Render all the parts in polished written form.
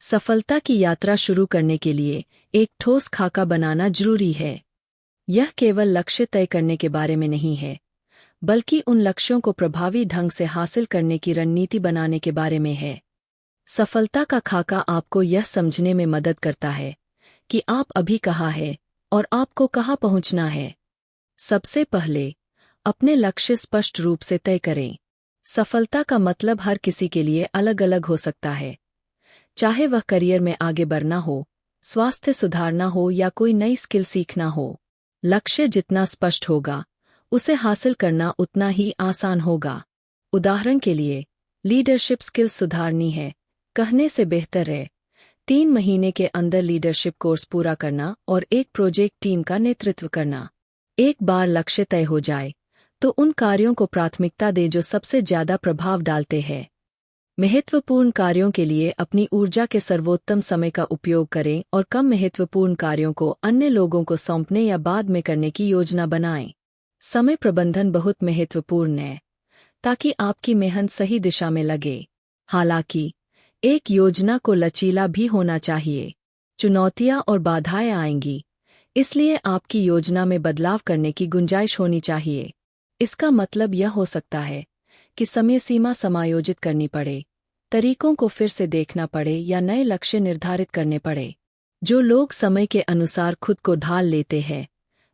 सफलता की यात्रा शुरू करने के लिए एक ठोस खाका बनाना जरूरी है। यह केवल लक्ष्य तय करने के बारे में नहीं है, बल्कि उन लक्ष्यों को प्रभावी ढंग से हासिल करने की रणनीति बनाने के बारे में है। सफलता का खाका आपको यह समझने में मदद करता है कि आप अभी कहाँ हैं और आपको कहाँ पहुँचना है। सबसे पहले, अपने लक्ष्य स्पष्ट रूप से तय करें। सफलता का मतलब हर किसी के लिए अलग अलग हो सकता है, चाहे वह करियर में आगे बढ़ना हो, स्वास्थ्य सुधारना हो या कोई नई स्किल सीखना हो। लक्ष्य जितना स्पष्ट होगा, उसे हासिल करना उतना ही आसान होगा। उदाहरण के लिए, लीडरशिप स्किल्स सुधारनी है, कहने से बेहतर है 3 महीने के अंदर लीडरशिप कोर्स पूरा करना और एक प्रोजेक्ट टीम का नेतृत्व करना। एक बार लक्ष्य तय हो जाए, तो उन कार्यों को प्राथमिकता दें जो सबसे ज्यादा प्रभाव डालते हैं। महत्वपूर्ण कार्यों के लिए अपनी ऊर्जा के सर्वोत्तम समय का उपयोग करें और कम महत्वपूर्ण कार्यों को अन्य लोगों को सौंपने या बाद में करने की योजना बनाएं। समय प्रबंधन बहुत महत्वपूर्ण है, ताकि आपकी मेहनत सही दिशा में लगे। हालांकि, एक योजना को लचीला भी होना चाहिए। चुनौतियां और बाधाएं आएंगी, इसलिए आपकी योजना में बदलाव करने की गुंजाइश होनी चाहिए। इसका मतलब यह हो सकता है कि समय सीमा समायोजित करनी पड़े, तरीकों को फिर से देखना पड़े या नए लक्ष्य निर्धारित करने पड़े। जो लोग समय के अनुसार खुद को ढाल लेते हैं,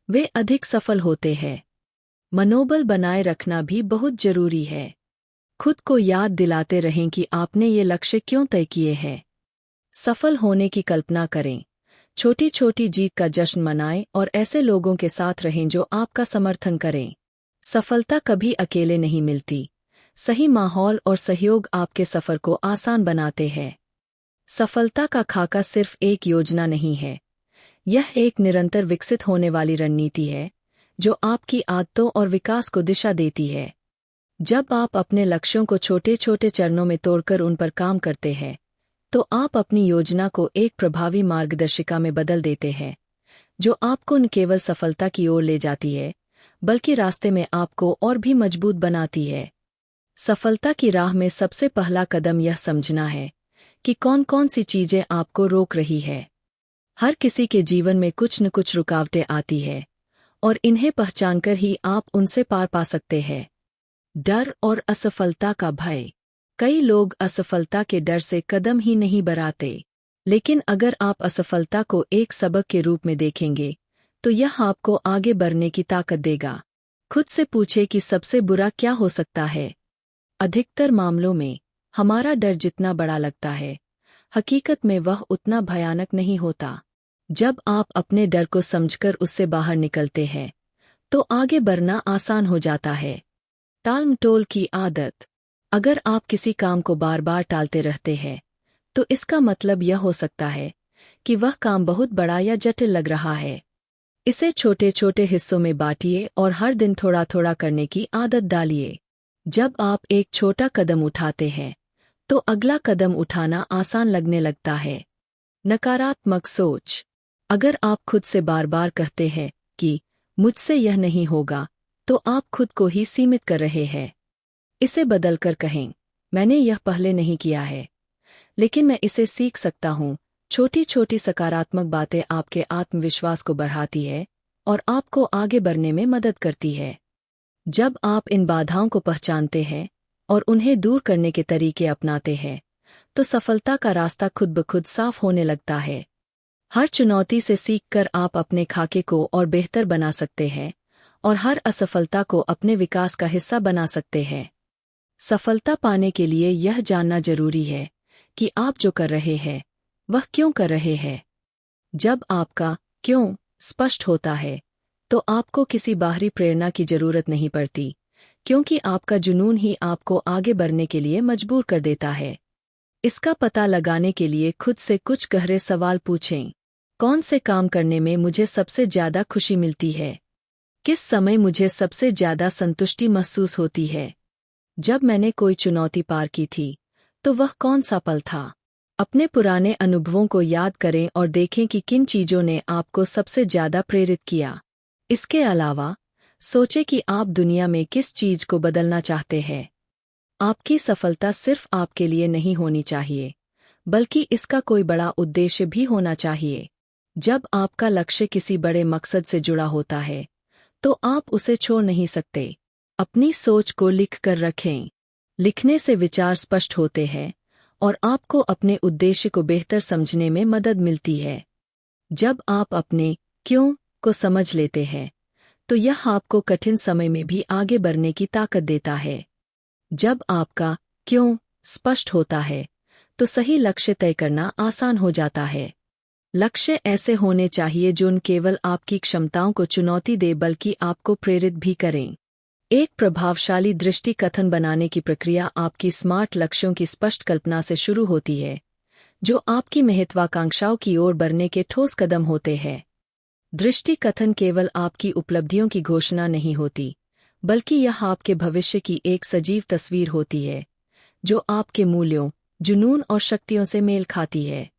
वे अधिक सफल होते हैं। मनोबल बनाए रखना भी बहुत जरूरी है। खुद को याद दिलाते रहें कि आपने ये लक्ष्य क्यों तय किए हैं। सफल होने की कल्पना करें, छोटी छोटी जीत का जश्न मनाएं और ऐसे लोगों के साथ रहें जो आपका समर्थन करें। सफलता कभी अकेले नहीं मिलती। सही माहौल और सहयोग आपके सफर को आसान बनाते हैं। सफलता का खाका सिर्फ एक योजना नहीं है, यह एक निरंतर विकसित होने वाली रणनीति है, जो आपकी आदतों और विकास को दिशा देती है। जब आप अपने लक्ष्यों को छोटे छोटे चरणों में तोड़कर उन पर काम करते हैं, तो आप अपनी योजना को एक प्रभावी मार्गदर्शिका में बदल देते हैं, जो आपको न केवल सफलता की ओर ले जाती है, बल्कि रास्ते में आपको और भी मजबूत बनाती है। सफलता की राह में सबसे पहला कदम यह समझना है कि कौन कौन सी चीजें आपको रोक रही है। हर किसी के जीवन में कुछ न कुछ रुकावटें आती है, और इन्हें पहचानकर ही आप उनसे पार पा सकते हैं। डर और असफलता का भय। कई लोग असफलता के डर से कदम ही नहीं बढ़ाते, लेकिन अगर आप असफलता को एक सबक के रूप में देखेंगे, तो यह आपको आगे बढ़ने की ताकत देगा। खुद से पूछे कि सबसे बुरा क्या हो सकता है। अधिकतर मामलों में हमारा डर जितना बड़ा लगता है, हकीकत में वह उतना भयानक नहीं होता। जब आप अपने डर को समझकर उससे बाहर निकलते हैं, तो आगे बढ़ना आसान हो जाता है। टाल-मटोल की आदत। अगर आप किसी काम को बार बार टालते रहते हैं, तो इसका मतलब यह हो सकता है कि वह काम बहुत बड़ा या जटिल लग रहा है। इसे छोटे छोटे हिस्सों में बांटिए और हर दिन थोड़ा थोड़ा करने की आदत डालिए। जब आप एक छोटा कदम उठाते हैं, तो अगला कदम उठाना आसान लगने लगता है। नकारात्मक सोच। अगर आप खुद से बार बार कहते हैं कि मुझसे यह नहीं होगा, तो आप खुद को ही सीमित कर रहे हैं। इसे बदलकर कहें, मैंने यह पहले नहीं किया है, लेकिन मैं इसे सीख सकता हूँ। छोटी छोटी सकारात्मक बातें आपके आत्मविश्वास को बढ़ाती है और आपको आगे बढ़ने में मदद करती है। जब आप इन बाधाओं को पहचानते हैं और उन्हें दूर करने के तरीके अपनाते हैं, तो सफलता का रास्ता खुद ब खुद साफ होने लगता है। हर चुनौती से सीखकर आप अपने खाके को और बेहतर बना सकते हैं, और हर असफलता को अपने विकास का हिस्सा बना सकते हैं। सफलता पाने के लिए यह जानना जरूरी है कि आप जो कर रहे हैं, वह क्यों कर रहे हैं। जब आपका क्यों स्पष्ट होता है, तो आपको किसी बाहरी प्रेरणा की जरूरत नहीं पड़ती, क्योंकि आपका जुनून ही आपको आगे बढ़ने के लिए मजबूर कर देता है। इसका पता लगाने के लिए खुद से कुछ गहरे सवाल पूछें। कौन से काम करने में मुझे सबसे ज्यादा खुशी मिलती है? किस समय मुझे सबसे ज्यादा संतुष्टि महसूस होती है? जब मैंने कोई चुनौती पार की थी, तो वह कौन सा पल था? अपने पुराने अनुभवों को याद करें और देखें कि किन चीजों ने आपको सबसे ज्यादा प्रेरित किया। इसके अलावा, सोचें कि आप दुनिया में किस चीज को बदलना चाहते हैं। आपकी सफलता सिर्फ आपके लिए नहीं होनी चाहिए, बल्कि इसका कोई बड़ा उद्देश्य भी होना चाहिए। जब आपका लक्ष्य किसी बड़े मकसद से जुड़ा होता है तो आप उसे छोड़ नहीं सकते। अपनी सोच को लिख कर रखें। लिखने से विचार स्पष्ट होते हैं और आपको अपने उद्देश्य को बेहतर समझने में मदद मिलती है। जब आप अपने क्यों को समझ लेते हैं तो यह आपको कठिन समय में भी आगे बढ़ने की ताकत देता है। जब आपका क्यों स्पष्ट होता है तो सही लक्ष्य तय करना आसान हो जाता है। लक्ष्य ऐसे होने चाहिए जो न केवल आपकी क्षमताओं को चुनौती दे बल्कि आपको प्रेरित भी करें। एक प्रभावशाली दृष्टि कथन बनाने की प्रक्रिया आपकी स्मार्ट लक्ष्यों की स्पष्ट कल्पना से शुरू होती है, जो आपकी महत्वाकांक्षाओं की ओर बढ़ने के ठोस कदम होते हैं। दृष्टि कथन केवल आपकी उपलब्धियों की घोषणा नहीं होती, बल्कि यह आपके भविष्य की एक सजीव तस्वीर होती है, जो आपके मूल्यों, जुनून और शक्तियों से मेल खाती है।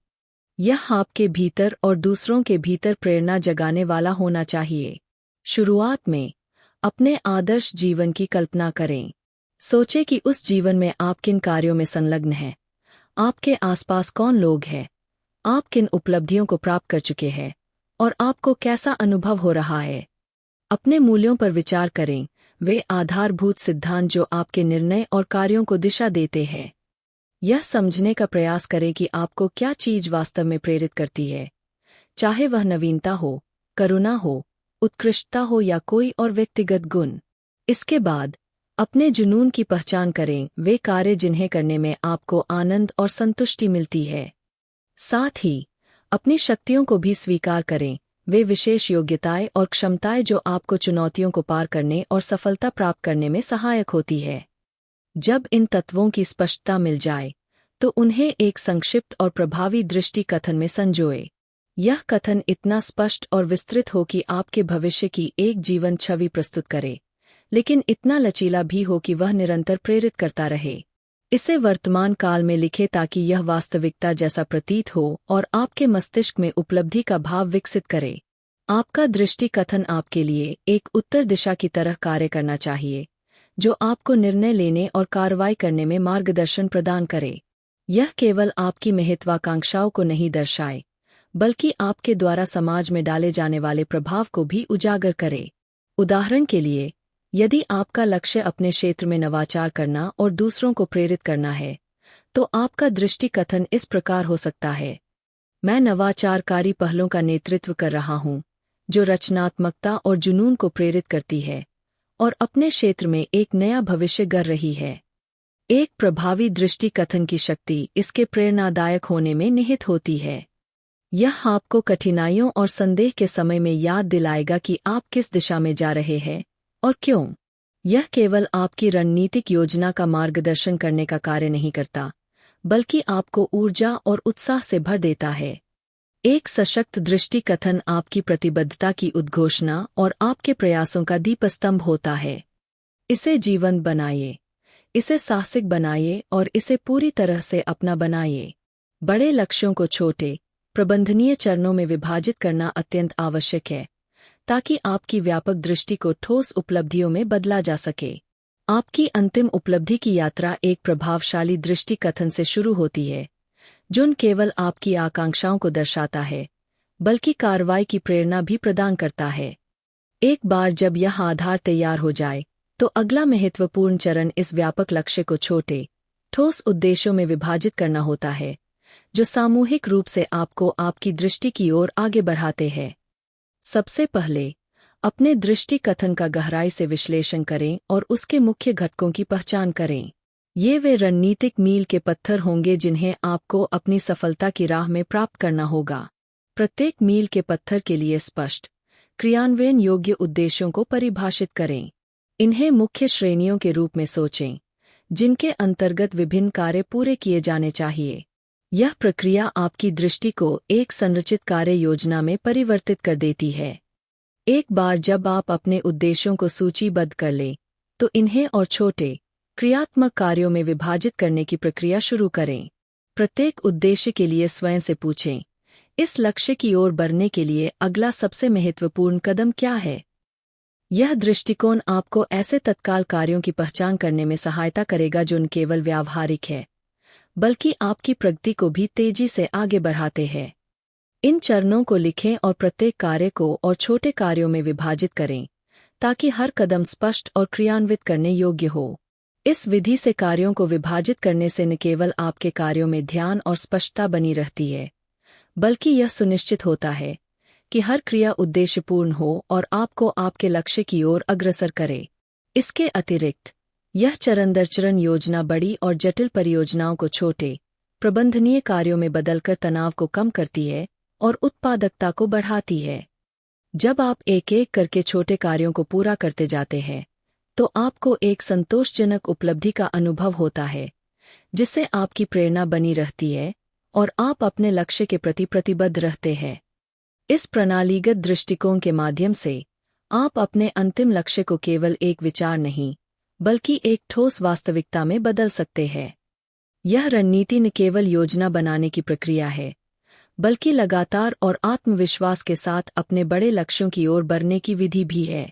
यह आपके भीतर और दूसरों के भीतर प्रेरणा जगाने वाला होना चाहिए। शुरुआत में अपने आदर्श जीवन की कल्पना करें। सोचें कि उस जीवन में आप किन कार्यों में संलग्न हैं, आपके आसपास कौन लोग हैं, आप किन उपलब्धियों को प्राप्त कर चुके हैं और आपको कैसा अनुभव हो रहा है। अपने मूल्यों पर विचार करें, वे आधारभूत सिद्धांत जो आपके निर्णय और कार्यों को दिशा देते हैं। यह समझने का प्रयास करें कि आपको क्या चीज वास्तव में प्रेरित करती है, चाहे वह नवीनता हो, करुणा हो, उत्कृष्टता हो या कोई और व्यक्तिगत गुण। इसके बाद अपने जुनून की पहचान करें, वे कार्य जिन्हें करने में आपको आनंद और संतुष्टि मिलती है। साथ ही अपनी शक्तियों को भी स्वीकार करें, वे विशेष योग्यताएं और क्षमताएं जो आपको चुनौतियों को पार करने और सफलता प्राप्त करने में सहायक होती है। जब इन तत्वों की स्पष्टता मिल जाए तो उन्हें एक संक्षिप्त और प्रभावी दृष्टि कथन में संजोए। यह कथन इतना स्पष्ट और विस्तृत हो कि आपके भविष्य की एक जीवन छवि प्रस्तुत करे, लेकिन इतना लचीला भी हो कि वह निरंतर प्रेरित करता रहे। इसे वर्तमान काल में लिखें ताकि यह वास्तविकता जैसा प्रतीत हो और आपके मस्तिष्क में उपलब्धि का भाव विकसित करे। आपका दृष्टि कथन आपके लिए एक उत्तर दिशा की तरह कार्य करना चाहिए, जो आपको निर्णय लेने और कार्रवाई करने में मार्गदर्शन प्रदान करे। यह केवल आपकी महत्वाकांक्षाओं को नहीं दर्शाए, बल्कि आपके द्वारा समाज में डाले जाने वाले प्रभाव को भी उजागर करे। उदाहरण के लिए, यदि आपका लक्ष्य अपने क्षेत्र में नवाचार करना और दूसरों को प्रेरित करना है, तो आपका दृष्टि कथन इस प्रकार हो सकता है: मैं नवाचारकारी पहलों का नेतृत्व कर रहा हूँ, जो रचनात्मकता और जुनून को प्रेरित करती है और अपने क्षेत्र में एक नया भविष्य गढ़ रही है। एक प्रभावी दृष्टि कथन की शक्ति इसके प्रेरणादायक होने में निहित होती है। यह आपको कठिनाइयों और संदेह के समय में याद दिलाएगा कि आप किस दिशा में जा रहे हैं और क्यों। यह केवल आपकी रणनीतिक योजना का मार्गदर्शन करने का कार्य नहीं करता, बल्कि आपको ऊर्जा और उत्साह से भर देता है। एक सशक्त दृष्टि कथन आपकी प्रतिबद्धता की उद्घोषणा और आपके प्रयासों का दीपस्तंभ होता है। इसे जीवंत बनाइए, इसे साहसिक बनाइए और इसे पूरी तरह से अपना बनाइए। बड़े लक्ष्यों को छोटे, प्रबंधनीय चरणों में विभाजित करना अत्यंत आवश्यक है, ताकि आपकी व्यापक दृष्टि को ठोस उपलब्धियों में बदला जा सके। आपकी अंतिम उपलब्धि की यात्रा एक प्रभावशाली दृष्टि कथन से शुरू होती है, जो न केवल आपकी आकांक्षाओं को दर्शाता है, बल्कि कार्रवाई की प्रेरणा भी प्रदान करता है। एक बार जब यह आधार तैयार हो जाए, तो अगला महत्वपूर्ण चरण इस व्यापक लक्ष्य को छोटे, ठोस उद्देश्यों में विभाजित करना होता है, जो सामूहिक रूप से आपको आपकी दृष्टि की ओर आगे बढ़ाते हैं। सबसे पहले अपने दृष्टि कथन का गहराई से विश्लेषण करें और उसके मुख्य घटकों की पहचान करें। ये वे रणनीतिक मील के पत्थर होंगे जिन्हें आपको अपनी सफलता की राह में प्राप्त करना होगा। प्रत्येक मील के पत्थर के लिए स्पष्ट, क्रियान्वयन योग्य उद्देश्यों को परिभाषित करें। इन्हें मुख्य श्रेणियों के रूप में सोचें, जिनके अंतर्गत विभिन्न कार्य पूरे किए जाने चाहिए। यह प्रक्रिया आपकी दृष्टि को एक संरचित कार्य योजना में परिवर्तित कर देती है। एक बार जब आप अपने उद्देश्यों को सूचीबद्ध कर लें, तो इन्हें और छोटे, क्रियात्मक कार्यों में विभाजित करने की प्रक्रिया शुरू करें। प्रत्येक उद्देश्य के लिए स्वयं से पूछें, इस लक्ष्य की ओर बढ़ने के लिए अगला सबसे महत्वपूर्ण कदम क्या है? यह दृष्टिकोण आपको ऐसे तत्काल कार्यों की पहचान करने में सहायता करेगा जो न केवल व्यावहारिक है, बल्कि आपकी प्रगति को भी तेजी से आगे बढ़ाते हैं। इन चरणों को लिखें और प्रत्येक कार्य को और छोटे कार्यों में विभाजित करें, ताकि हर कदम स्पष्ट और क्रियान्वित करने योग्य हो। इस विधि से कार्यों को विभाजित करने से न केवल आपके कार्यों में ध्यान और स्पष्टता बनी रहती है, बल्कि यह सुनिश्चित होता है कि हर क्रिया उद्देश्यपूर्ण हो और आपको आपके लक्ष्य की ओर अग्रसर करे। इसके अतिरिक्त यह चरण दर चरण योजना बड़ी और जटिल परियोजनाओं को छोटे, प्रबंधनीय कार्यों में बदलकर तनाव को कम करती है और उत्पादकता को बढ़ाती है। जब आप एक एक करके छोटे कार्यों को पूरा करते जाते हैं, तो आपको एक संतोषजनक उपलब्धि का अनुभव होता है, जिससे आपकी प्रेरणा बनी रहती है और आप अपने लक्ष्य के प्रति प्रतिबद्ध रहते हैं। इस प्रणालीगत दृष्टिकोण के माध्यम से आप अपने अंतिम लक्ष्य को केवल एक विचार नहीं, बल्कि एक ठोस वास्तविकता में बदल सकते हैं। यह रणनीति न केवल योजना बनाने की प्रक्रिया है, बल्कि लगातार और आत्मविश्वास के साथ अपने बड़े लक्ष्यों की ओर बढ़ने की विधि भी है।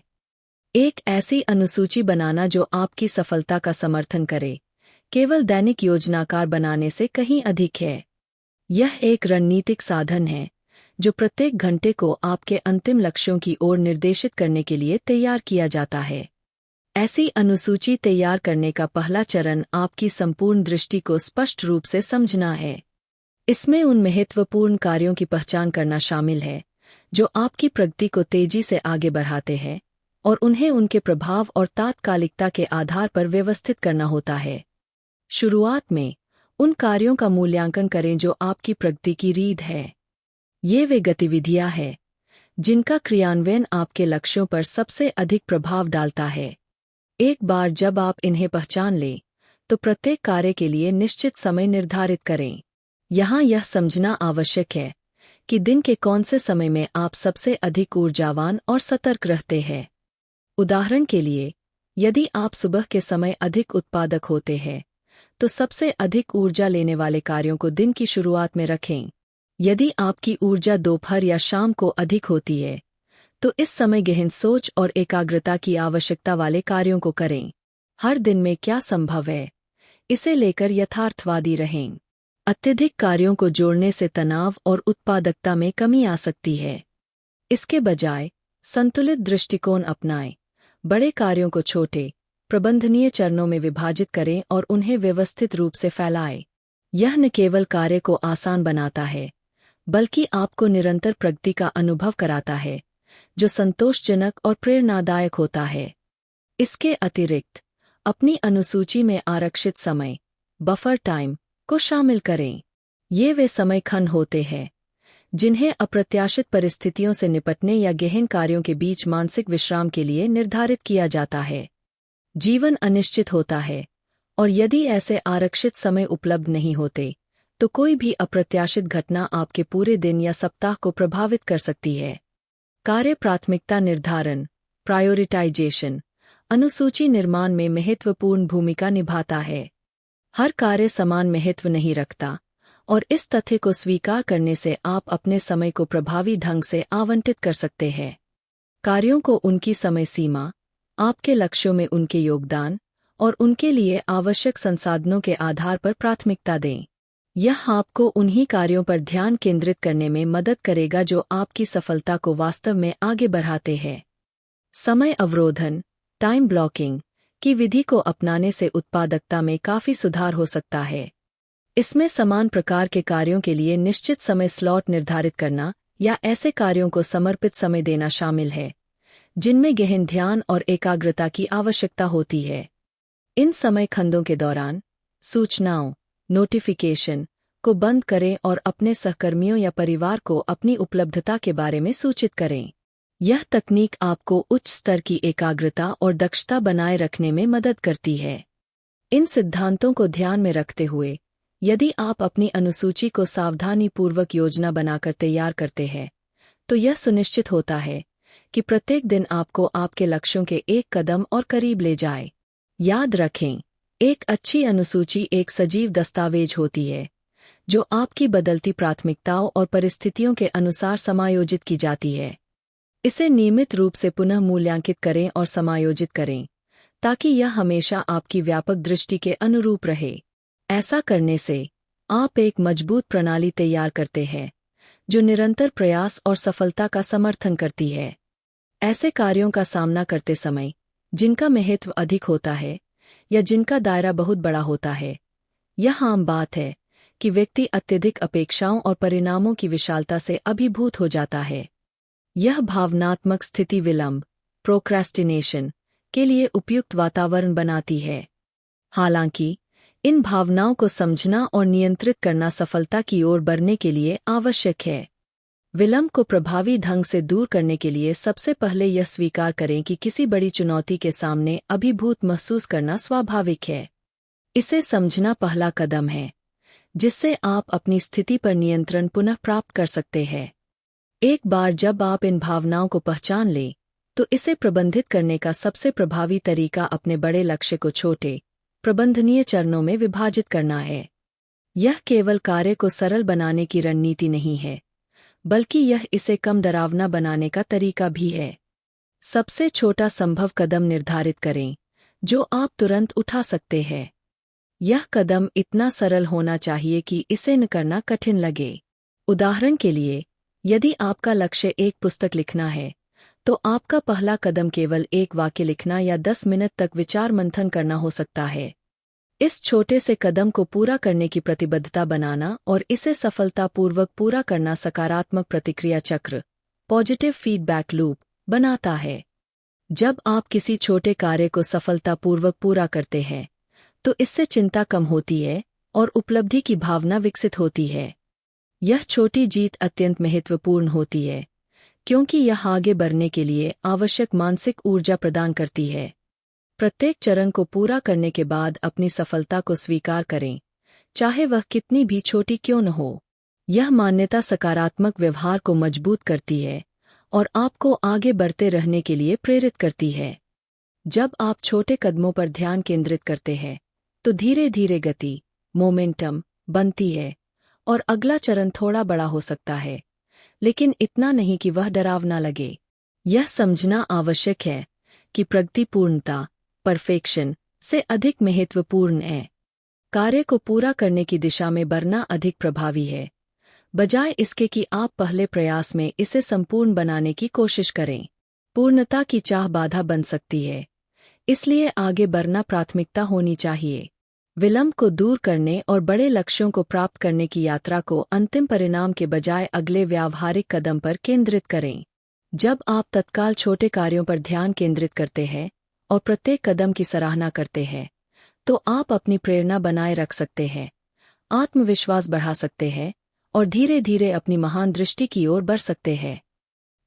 एक ऐसी अनुसूची बनाना जो आपकी सफलता का समर्थन करे, केवल दैनिक योजनाकार बनाने से कहीं अधिक है। यह एक रणनीतिक साधन है जो प्रत्येक घंटे को आपके अंतिम लक्ष्यों की ओर निर्देशित करने के लिए तैयार किया जाता है। ऐसी अनुसूची तैयार करने का पहला चरण आपकी संपूर्ण दृष्टि को स्पष्ट रूप से समझना है। इसमें उन महत्वपूर्ण कार्यों की पहचान करना शामिल है जो आपकी प्रगति को तेजी से आगे बढ़ाते हैं, और उन्हें उनके प्रभाव और तात्कालिकता के आधार पर व्यवस्थित करना होता है। शुरुआत में उन कार्यों का मूल्यांकन करें जो आपकी प्रगति की रीढ़ है। ये वे गतिविधियां हैं जिनका क्रियान्वयन आपके लक्ष्यों पर सबसे अधिक प्रभाव डालता है। एक बार जब आप इन्हें पहचान लें, तो प्रत्येक कार्य के लिए निश्चित समय निर्धारित करें। यहाँ यह समझना आवश्यक है कि दिन के कौन से समय में आप सबसे अधिक ऊर्जावान और सतर्क रहते हैं। उदाहरण के लिए, यदि आप सुबह के समय अधिक उत्पादक होते हैं, तो सबसे अधिक ऊर्जा लेने वाले कार्यों को दिन की शुरुआत में रखें। यदि आपकी ऊर्जा दोपहर या शाम को अधिक होती है, तो इस समय गहन सोच और एकाग्रता की आवश्यकता वाले कार्यों को करें। हर दिन में क्या संभव है, इसे लेकर यथार्थवादी रहें। अत्यधिक कार्यों को जोड़ने से तनाव और उत्पादकता में कमी आ सकती है। इसके बजाय संतुलित दृष्टिकोण अपनाएं। बड़े कार्यों को छोटे, प्रबंधनीय चरणों में विभाजित करें और उन्हें व्यवस्थित रूप से फैलाएं। यह न केवल कार्य को आसान बनाता है, बल्कि आपको निरंतर प्रगति का अनुभव कराता है, जो संतोषजनक और प्रेरणादायक होता है। इसके अतिरिक्त अपनी अनुसूची में आरक्षित समय, बफर टाइम, को शामिल करें। ये वे समय खंड होते हैं जिन्हें अप्रत्याशित परिस्थितियों से निपटने या गहन कार्यों के बीच मानसिक विश्राम के लिए निर्धारित किया जाता है। जीवन अनिश्चित होता है, और यदि ऐसे आरक्षित समय उपलब्ध नहीं होते, तो कोई भी अप्रत्याशित घटना आपके पूरे दिन या सप्ताह को प्रभावित कर सकती है। कार्य प्राथमिकता निर्धारण, प्रायोरिटाइजेशन, अनुसूची निर्माण में महत्वपूर्ण भूमिका निभाता है। हर कार्य समान महत्व नहीं रखता, और इस तथ्य को स्वीकार करने से आप अपने समय को प्रभावी ढंग से आवंटित कर सकते हैं। कार्यों को उनकी समय सीमा, आपके लक्ष्यों में उनके योगदान और उनके लिए आवश्यक संसाधनों के आधार पर प्राथमिकता दें। यह आपको उन्हीं कार्यों पर ध्यान केंद्रित करने में मदद करेगा जो आपकी सफलता को वास्तव में आगे बढ़ाते हैं। समय अवरोधन, टाइम ब्लॉकिंग की विधि को अपनाने से उत्पादकता में काफी सुधार हो सकता है। इसमें समान प्रकार के कार्यों के लिए निश्चित समय स्लॉट निर्धारित करना या ऐसे कार्यों को समर्पित समय देना शामिल है जिनमें गहन ध्यान और एकाग्रता की आवश्यकता होती है। इन समय खंडों के दौरान सूचनाओं, नोटिफिकेशन को बंद करें और अपने सहकर्मियों या परिवार को अपनी उपलब्धता के बारे में सूचित करें। यह तकनीक आपको उच्च स्तर की एकाग्रता और दक्षता बनाए रखने में मदद करती है। इन सिद्धांतों को ध्यान में रखते हुए, यदि आप अपनी अनुसूची को सावधानीपूर्वक योजना बनाकर तैयार करते हैं, तो यह सुनिश्चित होता है कि प्रत्येक दिन आपको आपके लक्ष्यों के एक कदम और करीब ले जाए। याद रखें, एक अच्छी अनुसूची एक सजीव दस्तावेज होती है जो आपकी बदलती प्राथमिकताओं और परिस्थितियों के अनुसार समायोजित की जाती है। इसे नियमित रूप से पुनः मूल्यांकित करें और समायोजित करें, ताकि यह हमेशा आपकी व्यापक दृष्टि के अनुरूप रहे। ऐसा करने से आप एक मजबूत प्रणाली तैयार करते हैं जो निरंतर प्रयास और सफलता का समर्थन करती है। ऐसे कार्यों का सामना करते समय जिनका महत्व अधिक होता है या जिनका दायरा बहुत बड़ा होता है, यह आम बात है कि व्यक्ति अत्यधिक अपेक्षाओं और परिणामों की विशालता से अभिभूत हो जाता है। यह भावनात्मक स्थिति विलंब, प्रोक्रेस्टिनेशन, के लिए उपयुक्त वातावरण बनाती है। हालांकि इन भावनाओं को समझना और नियंत्रित करना सफलता की ओर बढ़ने के लिए आवश्यक है। विलंब को प्रभावी ढंग से दूर करने के लिए सबसे पहले यह स्वीकार करें कि किसी बड़ी चुनौती के सामने अभिभूत महसूस करना स्वाभाविक है। इसे समझना पहला कदम है जिससे आप अपनी स्थिति पर नियंत्रण पुनः प्राप्त कर सकते हैं। एक बार जब आप इन भावनाओं को पहचान लें, तो इसे प्रबंधित करने का सबसे प्रभावी तरीका अपने बड़े लक्ष्य को छोटे, प्रबंधनीय चरणों में विभाजित करना है। यह केवल कार्य को सरल बनाने की रणनीति नहीं है, बल्कि यह इसे कम डरावना बनाने का तरीका भी है। सबसे छोटा संभव कदम निर्धारित करें जो आप तुरंत उठा सकते हैं। यह कदम इतना सरल होना चाहिए कि इसे न करना कठिन लगे। उदाहरण के लिए, यदि आपका लक्ष्य एक पुस्तक लिखना है, तो आपका पहला कदम केवल एक वाक्य लिखना या 10 मिनट तक विचार मंथन करना हो सकता है। इस छोटे से कदम को पूरा करने की प्रतिबद्धता बनाना और इसे सफलतापूर्वक पूरा करना सकारात्मक प्रतिक्रिया चक्र, पॉजिटिव फीडबैक लूप, बनाता है। जब आप किसी छोटे कार्य को सफलतापूर्वक पूरा करते हैं, तो इससे चिंता कम होती है और उपलब्धि की भावना विकसित होती है। यह छोटी जीत अत्यंत महत्वपूर्ण होती है, क्योंकि यह आगे बढ़ने के लिए आवश्यक मानसिक ऊर्जा प्रदान करती है। प्रत्येक चरण को पूरा करने के बाद अपनी सफलता को स्वीकार करें, चाहे वह कितनी भी छोटी क्यों न हो। यह मान्यता सकारात्मक व्यवहार को मजबूत करती है और आपको आगे बढ़ते रहने के लिए प्रेरित करती है। जब आप छोटे कदमों पर ध्यान केंद्रित करते हैं, तो धीरे धीरे गति, मोमेंटम, बनती है और अगला चरण थोड़ा बड़ा हो सकता है, लेकिन इतना नहीं कि वह डरावना लगे। यह समझना आवश्यक है कि प्रगति पूर्णता, परफेक्शन, से अधिक महत्वपूर्ण है। कार्य को पूरा करने की दिशा में बढ़ना अधिक प्रभावी है, बजाय इसके कि आप पहले प्रयास में इसे संपूर्ण बनाने की कोशिश करें। पूर्णता की चाह बाधा बन सकती है, इसलिए आगे बढ़ना प्राथमिकता होनी चाहिए। विलंब को दूर करने और बड़े लक्ष्यों को प्राप्त करने की यात्रा को अंतिम परिणाम के बजाय अगले व्यावहारिक कदम पर केंद्रित करें। जब आप तत्काल छोटे कार्यों पर ध्यान केंद्रित करते हैं और प्रत्येक कदम की सराहना करते हैं, तो आप अपनी प्रेरणा बनाए रख सकते हैं, आत्मविश्वास बढ़ा सकते हैं और धीरे धीरे अपनी महान दृष्टि की ओर बढ़ सकते हैं।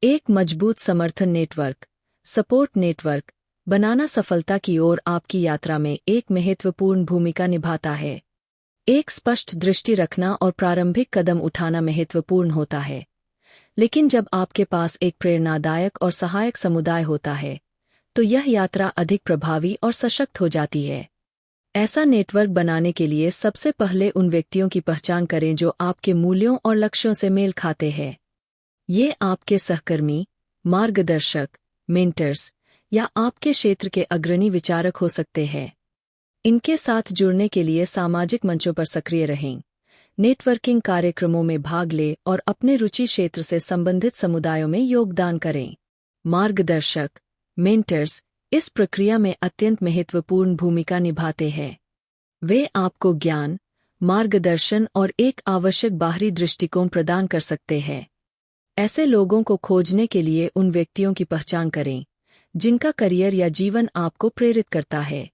एक मजबूत समर्थन नेटवर्क, सपोर्ट नेटवर्क, बनाना सफलता की ओर आपकी यात्रा में एक महत्वपूर्ण भूमिका निभाता है। एक स्पष्ट दृष्टि रखना और प्रारंभिक कदम उठाना महत्वपूर्ण होता है, लेकिन जब आपके पास एक प्रेरणादायक और सहायक समुदाय होता है, तो यह यात्रा अधिक प्रभावी और सशक्त हो जाती है। ऐसा नेटवर्क बनाने के लिए सबसे पहले उन व्यक्तियों की पहचान करें जो आपके मूल्यों और लक्ष्यों से मेल खाते हैं। ये आपके सहकर्मी, मार्गदर्शक, मेंटर्स या आपके क्षेत्र के अग्रणी विचारक हो सकते हैं। इनके साथ जुड़ने के लिए सामाजिक मंचों पर सक्रिय रहें, नेटवर्किंग कार्यक्रमों में भाग लें और अपने रुचि क्षेत्र से संबंधित समुदायों में योगदान करें। मार्गदर्शक, मेंटर्स, इस प्रक्रिया में अत्यंत महत्वपूर्ण भूमिका निभाते हैं। वे आपको ज्ञान, मार्गदर्शन और एक आवश्यक बाहरी दृष्टिकोण प्रदान कर सकते हैं। ऐसे लोगों को खोजने के लिए उन व्यक्तियों की पहचान करें जिनका करियर या जीवन आपको प्रेरित करता है।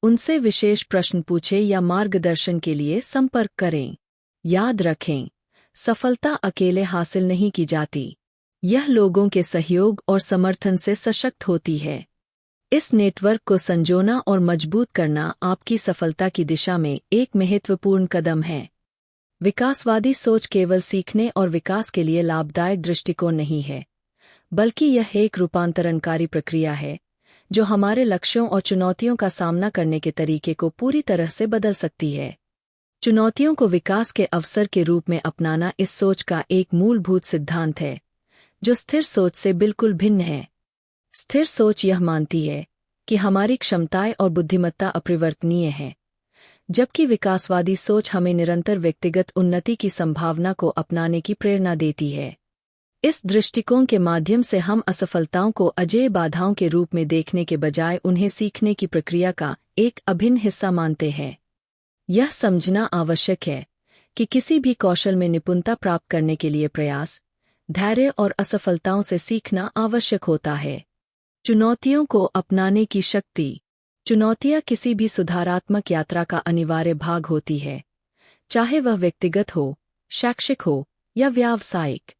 उनसे विशेष प्रश्न पूछें या मार्गदर्शन के लिए संपर्क करें। याद रखें, सफलता अकेले हासिल नहीं की जाती, यह लोगों के सहयोग और समर्थन से सशक्त होती है। इस नेटवर्क को संजोना और मजबूत करना आपकी सफलता की दिशा में एक महत्वपूर्ण कदम है। विकासवादी सोच केवल सीखने और विकास के लिए लाभदायक दृष्टिकोण नहीं है, बल्कि यह एक रूपांतरणकारी प्रक्रिया है जो हमारे लक्ष्यों और चुनौतियों का सामना करने के तरीके को पूरी तरह से बदल सकती है। चुनौतियों को विकास के अवसर के रूप में अपनाना इस सोच का एक मूलभूत सिद्धांत है, जो स्थिर सोच से बिल्कुल भिन्न है। स्थिर सोच यह मानती है कि हमारी क्षमताएं और बुद्धिमत्ता अपरिवर्तनीय है, जबकि विकासवादी सोच हमें निरंतर व्यक्तिगत उन्नति की संभावना को अपनाने की प्रेरणा देती है। इस दृष्टिकोण के माध्यम से हम असफलताओं को अजेय बाधाओं के रूप में देखने के बजाय उन्हें सीखने की प्रक्रिया का एक अभिन्न हिस्सा मानते हैं। यह समझना आवश्यक है कि किसी भी कौशल में निपुणता प्राप्त करने के लिए प्रयास, धैर्य और असफलताओं से सीखना आवश्यक होता है। चुनौतियों को अपनाने की शक्ति। चुनौतियाँ किसी भी सुधारात्मक यात्रा का अनिवार्य भाग होती है, चाहे वह व्यक्तिगत हो, शैक्षिक हो या व्यावसायिक।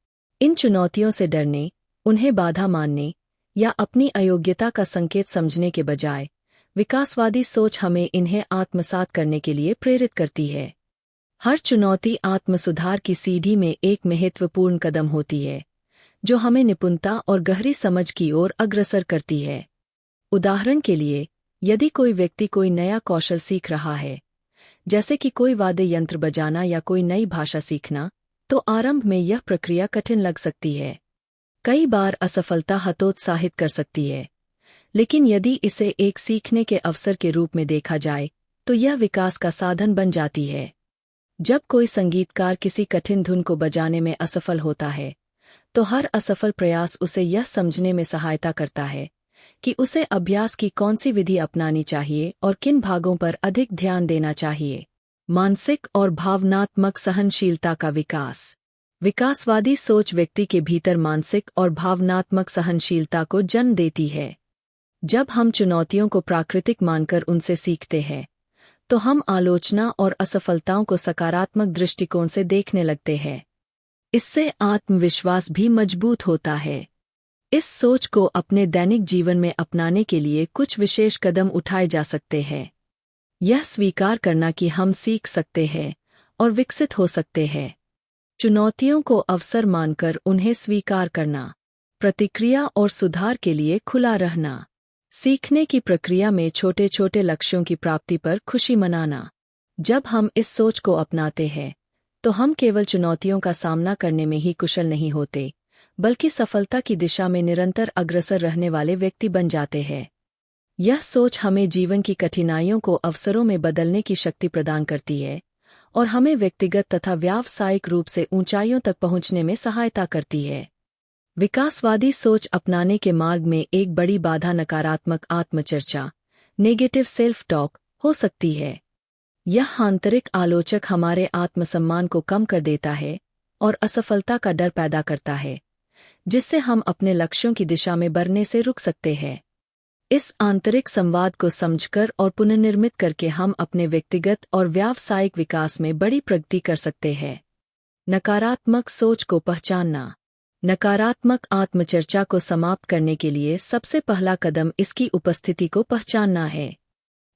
इन चुनौतियों से डरने, उन्हें बाधा मानने या अपनी अयोग्यता का संकेत समझने के बजाय विकासवादी सोच हमें इन्हें आत्मसात करने के लिए प्रेरित करती है। हर चुनौती आत्मसुधार की सीढ़ी में एक महत्वपूर्ण कदम होती है, जो हमें निपुणता और गहरी समझ की ओर अग्रसर करती है। उदाहरण के लिए, यदि कोई व्यक्ति कोई नया कौशल सीख रहा है, जैसे कि कोई वाद्य यंत्र बजाना या कोई नई भाषा सीखना, तो आरंभ में यह प्रक्रिया कठिन लग सकती है। कई बार असफलता हतोत्साहित कर सकती है, लेकिन यदि इसे एक सीखने के अवसर के रूप में देखा जाए, तो यह विकास का साधन बन जाती है। जब कोई संगीतकार किसी कठिन धुन को बजाने में असफल होता है, तो हर असफल प्रयास उसे यह समझने में सहायता करता है कि उसे अभ्यास की कौन सी विधि अपनानी चाहिए और किन भागों पर अधिक ध्यान देना चाहिए। मानसिक और भावनात्मक सहनशीलता का विकास। विकासवादी सोच व्यक्ति के भीतर मानसिक और भावनात्मक सहनशीलता को जन्म देती है। जब हम चुनौतियों को प्राकृतिक मानकर उनसे सीखते हैं, तो हम आलोचना और असफलताओं को सकारात्मक दृष्टिकोण से देखने लगते हैं। इससे आत्मविश्वास भी मजबूत होता है। इस सोच को अपने दैनिक जीवन में अपनाने के लिए कुछ विशेष कदम उठाए जा सकते हैं। यह स्वीकार करना कि हम सीख सकते हैं और विकसित हो सकते हैं। चुनौतियों को अवसर मानकर उन्हें स्वीकार करना। प्रतिक्रिया और सुधार के लिए खुला रहना। सीखने की प्रक्रिया में छोटे छोटे लक्ष्यों की प्राप्ति पर खुशी मनाना। जब हम इस सोच को अपनाते हैं, तो हम केवल चुनौतियों का सामना करने में ही कुशल नहीं होते, बल्कि सफलता की दिशा में निरंतर अग्रसर रहने वाले व्यक्ति बन जाते हैं। यह सोच हमें जीवन की कठिनाइयों को अवसरों में बदलने की शक्ति प्रदान करती है और हमें व्यक्तिगत तथा व्यावसायिक रूप से ऊंचाइयों तक पहुंचने में सहायता करती है। विकासवादी सोच अपनाने के मार्ग में एक बड़ी बाधा नकारात्मक आत्मचर्चा, नेगेटिव सेल्फ टॉक, हो सकती है। यह आंतरिक आलोचक हमारे आत्मसम्मान को कम कर देता है और असफलता का डर पैदा करता है, जिससे हम अपने लक्ष्यों की दिशा में बढ़ने से रुक सकते हैं। इस आंतरिक संवाद को समझकर और पुनर्निर्मित करके हम अपने व्यक्तिगत और व्यावसायिक विकास में बड़ी प्रगति कर सकते हैं। नकारात्मक सोच को पहचानना। नकारात्मक आत्मचर्चा को समाप्त करने के लिए सबसे पहला कदम इसकी उपस्थिति को पहचानना है।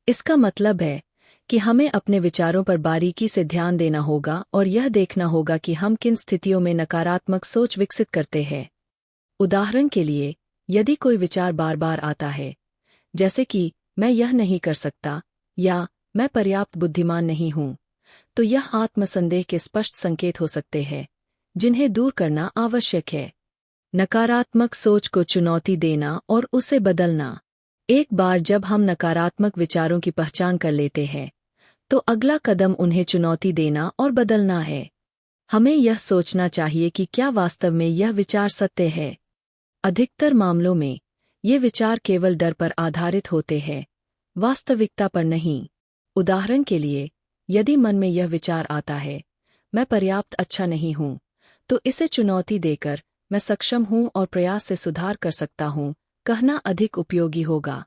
इसका मतलब है कि हमें अपने विचारों पर बारीकी से ध्यान देना होगा और यह देखना होगा कि हम किन स्थितियों में नकारात्मक सोच विकसित करते हैं। उदाहरण के लिए, यदि कोई विचार बार बार आता है, जैसे कि मैं यह नहीं कर सकता या मैं पर्याप्त बुद्धिमान नहीं हूं, तो यह आत्मसंदेह के स्पष्ट संकेत हो सकते हैं, जिन्हें दूर करना आवश्यक है। नकारात्मक सोच को चुनौती देना और उसे बदलना। एक बार जब हम नकारात्मक विचारों की पहचान कर लेते हैं, तो अगला कदम उन्हें चुनौती देना और बदलना है। हमें यह सोचना चाहिए कि क्या वास्तव में यह विचार सत्य है। अधिकतर मामलों में ये विचार केवल डर पर आधारित होते हैं, वास्तविकता पर नहीं। उदाहरण के लिए, यदि मन में यह विचार आता है, मैं पर्याप्त अच्छा नहीं हूं, तो इसे चुनौती देकर मैं सक्षम हूं और प्रयास से सुधार कर सकता हूं कहना अधिक उपयोगी होगा।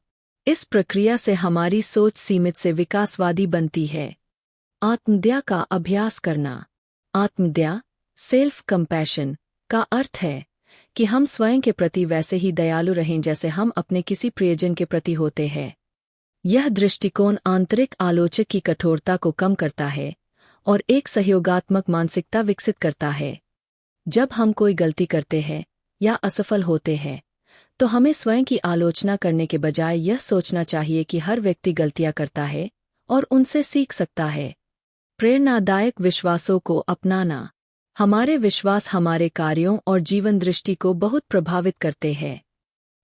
इस प्रक्रिया से हमारी सोच सीमित से विकासवादी बनती है। आत्मदया का अभ्यास करना। आत्मदया, सेल्फ कंपैशन, का अर्थ है कि हम स्वयं के प्रति वैसे ही दयालु रहें जैसे हम अपने किसी प्रियजन के प्रति होते हैं। यह दृष्टिकोण आंतरिक आलोचक की कठोरता को कम करता है और एक सहयोगात्मक मानसिकता विकसित करता है। जब हम कोई गलती करते हैं या असफल होते हैं, तो हमें स्वयं की आलोचना करने के बजाय यह सोचना चाहिए कि हर व्यक्ति गलतियां करता है और उनसे सीख सकता है। प्रेरणादायक विश्वासों को अपनाना। हमारे विश्वास हमारे कार्यों और जीवन दृष्टि को बहुत प्रभावित करते हैं।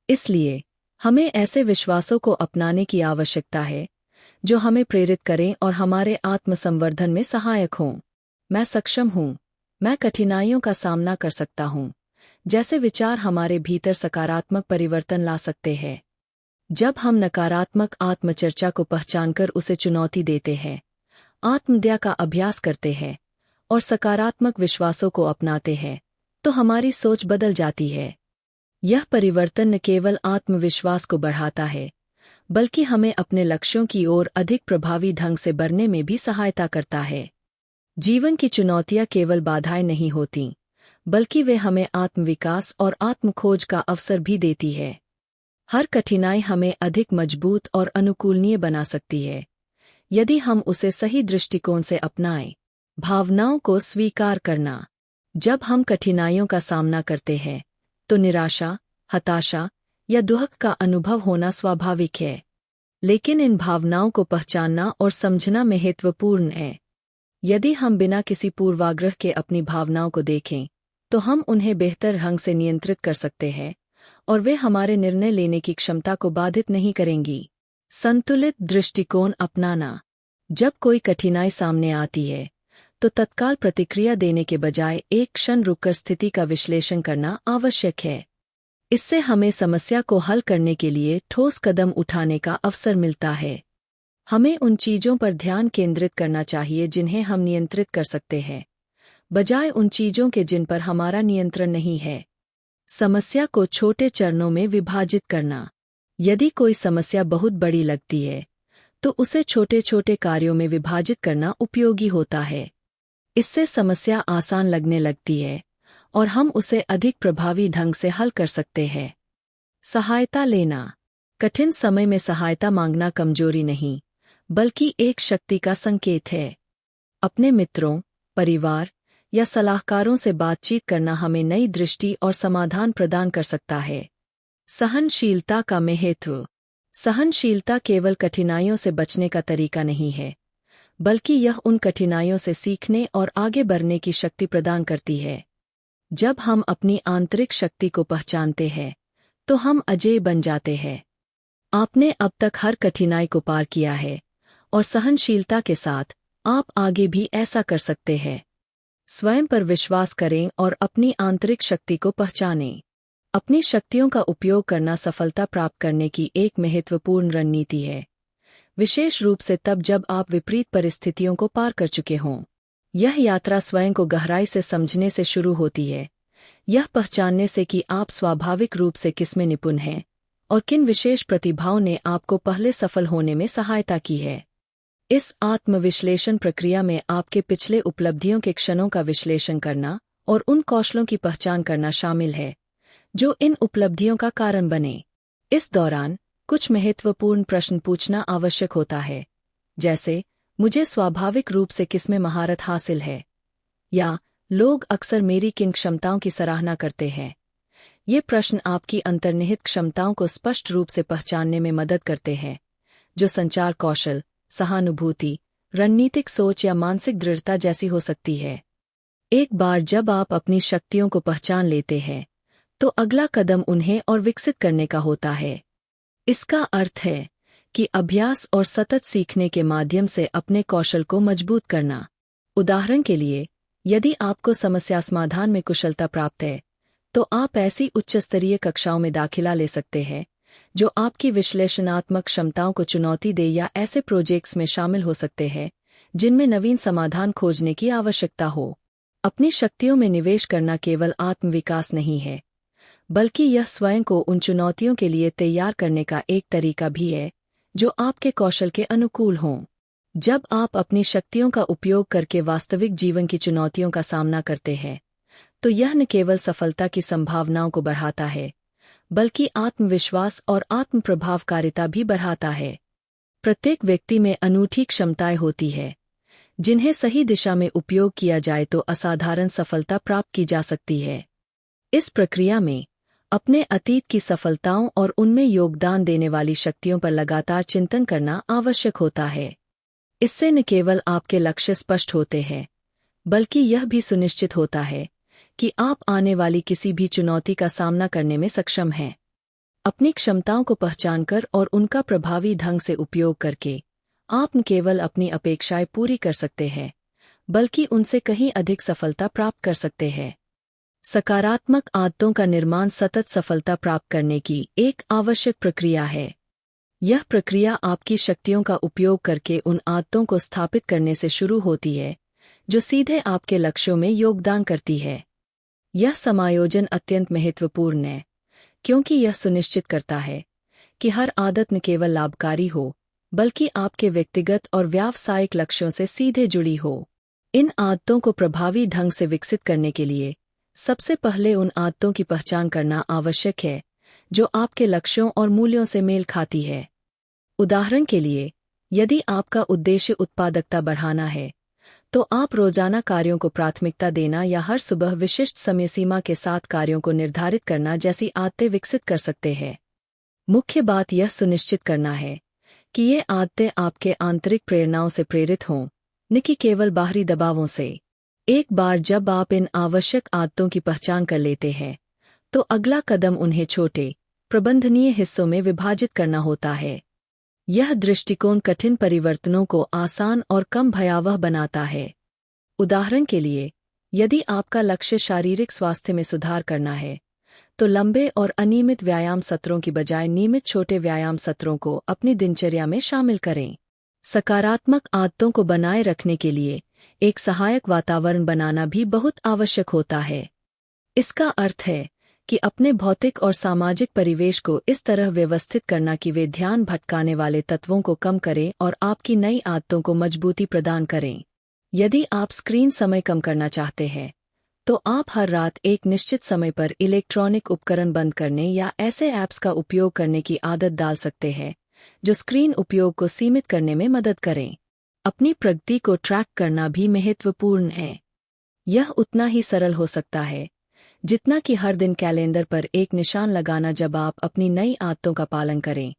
इसलिए हमें ऐसे विश्वासों को अपनाने की आवश्यकता है जो हमें प्रेरित करें और हमारे आत्मसंवर्धन में सहायक हों। मैं सक्षम हूँ। मैं कठिनाइयों का सामना कर सकता हूँ। जैसे विचार हमारे भीतर सकारात्मक परिवर्तन ला सकते हैं। जब हम नकारात्मक आत्मचर्चा को पहचानकर उसे चुनौती देते हैं, आत्मदया का अभ्यास करते हैं और सकारात्मक विश्वासों को अपनाते हैं, तो हमारी सोच बदल जाती है। यह परिवर्तन न केवल आत्मविश्वास को बढ़ाता है, बल्कि हमें अपने लक्ष्यों की ओर अधिक प्रभावी ढंग से बढ़ने में भी सहायता करता है। जीवन की चुनौतियां केवल बाधाएं नहीं होतीं, बल्कि वे हमें आत्मविकास और आत्मखोज का अवसर भी देती है। हर कठिनाई हमें अधिक मजबूत और अनुकूलनीय बना सकती है, यदि हम उसे सही दृष्टिकोण से अपनाएं। भावनाओं को स्वीकार करना। जब हम कठिनाइयों का सामना करते हैं, तो निराशा, हताशा या दुख का अनुभव होना स्वाभाविक है। लेकिन इन भावनाओं को पहचानना और समझना महत्वपूर्ण है। यदि हम बिना किसी पूर्वाग्रह के अपनी भावनाओं को देखें, तो हम उन्हें बेहतर ढंग से नियंत्रित कर सकते हैं और वे हमारे निर्णय लेने की क्षमता को बाधित नहीं करेंगी। संतुलित दृष्टिकोण अपनाना। जब कोई कठिनाई सामने आती है, तो तत्काल प्रतिक्रिया देने के बजाय एक क्षण रुककर स्थिति का विश्लेषण करना आवश्यक है। इससे हमें समस्या को हल करने के लिए ठोस कदम उठाने का अवसर मिलता है। हमें उन चीजों पर ध्यान केंद्रित करना चाहिए जिन्हें हम नियंत्रित कर सकते हैं, बजाय उन चीजों के जिन पर हमारा नियंत्रण नहीं है। समस्या को छोटे चरणों में विभाजित करना। यदि कोई समस्या बहुत बड़ी लगती है, तो उसे छोटे छोटे कार्यों में विभाजित करना उपयोगी होता है। इससे समस्या आसान लगने लगती है और हम उसे अधिक प्रभावी ढंग से हल कर सकते हैं। सहायता लेना। कठिन समय में सहायता मांगना कमजोरी नहीं, बल्कि एक शक्ति का संकेत है। अपने मित्रों, परिवार या सलाहकारों से बातचीत करना हमें नई दृष्टि और समाधान प्रदान कर सकता है। सहनशीलता का महत्व। सहनशीलता केवल कठिनाइयों से बचने का तरीका नहीं है, बल्कि यह उन कठिनाइयों से सीखने और आगे बढ़ने की शक्ति प्रदान करती है। जब हम अपनी आंतरिक शक्ति को पहचानते हैं, तो हम अजेय बन जाते हैं। आपने अब तक हर कठिनाई को पार किया है और सहनशीलता के साथ आप आगे भी ऐसा कर सकते हैं। स्वयं पर विश्वास करें और अपनी आंतरिक शक्ति को पहचानें। अपनी शक्तियों का उपयोग करना सफलता प्राप्त करने की एक महत्वपूर्ण रणनीति है, विशेष रूप से तब जब आप विपरीत परिस्थितियों को पार कर चुके हों। यह यात्रा स्वयं को गहराई से समझने से शुरू होती है, यह पहचानने से कि आप स्वाभाविक रूप से किसमें निपुण हैं और किन विशेष प्रतिभाओं ने आपको पहले सफल होने में सहायता की है। इस आत्मविश्लेषण प्रक्रिया में आपके पिछले उपलब्धियों के क्षणों का विश्लेषण करना और उन कौशलों की पहचान करना शामिल है, जो इन उपलब्धियों का कारण बने। इस दौरान कुछ महत्वपूर्ण प्रश्न पूछना आवश्यक होता है, जैसे मुझे स्वाभाविक रूप से किसमें महारत हासिल है, या लोग अक्सर मेरी किन क्षमताओं की सराहना करते हैं। ये प्रश्न आपकी अंतर्निहित क्षमताओं को स्पष्ट रूप से पहचानने में मदद करते हैं, जो संचार कौशल, सहानुभूति, रणनीतिक सोच या मानसिक दृढ़ता जैसी हो सकती है। एक बार जब आप अपनी शक्तियों को पहचान लेते हैं, तो अगला कदम उन्हें और विकसित करने का होता है। इसका अर्थ है कि अभ्यास और सतत सीखने के माध्यम से अपने कौशल को मजबूत करना। उदाहरण के लिए, यदि आपको समस्या समाधान में कुशलता प्राप्त है, तो आप ऐसी उच्च स्तरीय कक्षाओं में दाखिला ले सकते हैं जो आपकी विश्लेषणात्मक क्षमताओं को चुनौती दे, या ऐसे प्रोजेक्ट्स में शामिल हो सकते हैं जिनमें नवीन समाधान खोजने की आवश्यकता हो। अपनी शक्तियों में निवेश करना केवल आत्मविकास नहीं है, बल्कि यह स्वयं को उन चुनौतियों के लिए तैयार करने का एक तरीका भी है जो आपके कौशल के अनुकूल हों। जब आप अपनी शक्तियों का उपयोग करके वास्तविक जीवन की चुनौतियों का सामना करते हैं, तो यह न केवल सफलता की संभावनाओं को बढ़ाता है, बल्कि आत्मविश्वास और आत्म प्रभावकारिता भी बढ़ाता है। प्रत्येक व्यक्ति में अनूठी क्षमताएं होती है, जिन्हें सही दिशा में उपयोग किया जाए तो असाधारण सफलता प्राप्त की जा सकती है। इस प्रक्रिया में अपने अतीत की सफलताओं और उनमें योगदान देने वाली शक्तियों पर लगातार चिंतन करना आवश्यक होता है। इससे न केवल आपके लक्ष्य स्पष्ट होते हैं, बल्कि यह भी सुनिश्चित होता है कि आप आने वाली किसी भी चुनौती का सामना करने में सक्षम हैं। अपनी क्षमताओं को पहचानकर और उनका प्रभावी ढंग से उपयोग करके आप न केवल अपनी अपेक्षाएं पूरी कर सकते हैं, बल्कि उनसे कहीं अधिक सफलता प्राप्त कर सकते हैं। सकारात्मक आदतों का निर्माण सतत सफलता प्राप्त करने की एक आवश्यक प्रक्रिया है। यह प्रक्रिया आपकी शक्तियों का उपयोग करके उन आदतों को स्थापित करने से शुरू होती है जो सीधे आपके लक्ष्यों में योगदान करती है। यह समायोजन अत्यंत महत्वपूर्ण है, क्योंकि यह सुनिश्चित करता है कि हर आदत न केवल लाभकारी हो, बल्कि आपके व्यक्तिगत और व्यावसायिक लक्ष्यों से सीधे जुड़ी हो। इन आदतों को प्रभावी ढंग से विकसित करने के लिए सबसे पहले उन आदतों की पहचान करना आवश्यक है जो आपके लक्ष्यों और मूल्यों से मेल खाती है। उदाहरण के लिए, यदि आपका उद्देश्य उत्पादकता बढ़ाना है, तो आप रोजाना कार्यों को प्राथमिकता देना या हर सुबह विशिष्ट समय सीमा के साथ कार्यों को निर्धारित करना जैसी आदतें विकसित कर सकते हैं। मुख्य बात यह सुनिश्चित करना है कि ये आदतें आपके आंतरिक प्रेरणाओं से प्रेरित हों, न कि केवल बाहरी दबावों से। एक बार जब आप इन आवश्यक आदतों की पहचान कर लेते हैं, तो अगला कदम उन्हें छोटे, प्रबंधनीय हिस्सों में विभाजित करना होता है। यह दृष्टिकोण कठिन परिवर्तनों को आसान और कम भयावह बनाता है। उदाहरण के लिए, यदि आपका लक्ष्य शारीरिक स्वास्थ्य में सुधार करना है, तो लंबे और अनियमित व्यायाम सत्रों की बजाय नियमित छोटे व्यायाम सत्रों को अपनी दिनचर्या में शामिल करें। सकारात्मक आदतों को बनाए रखने के लिए एक सहायक वातावरण बनाना भी बहुत आवश्यक होता है। इसका अर्थ है कि अपने भौतिक और सामाजिक परिवेश को इस तरह व्यवस्थित करना कि वे ध्यान भटकाने वाले तत्वों को कम करें और आपकी नई आदतों को मजबूती प्रदान करें। यदि आप स्क्रीन समय कम करना चाहते हैं, तो आप हर रात एक निश्चित समय पर इलेक्ट्रॉनिक उपकरण बंद करने या ऐसे ऐप्स का उपयोग करने की आदत डाल सकते हैं जो स्क्रीन उपयोग को सीमित करने में मदद करें। अपनी प्रगति को ट्रैक करना भी महत्वपूर्ण है। यह उतना ही सरल हो सकता है जितना कि हर दिन कैलेंडर पर एक निशान लगाना जब आप अपनी नई आदतों का पालन करें,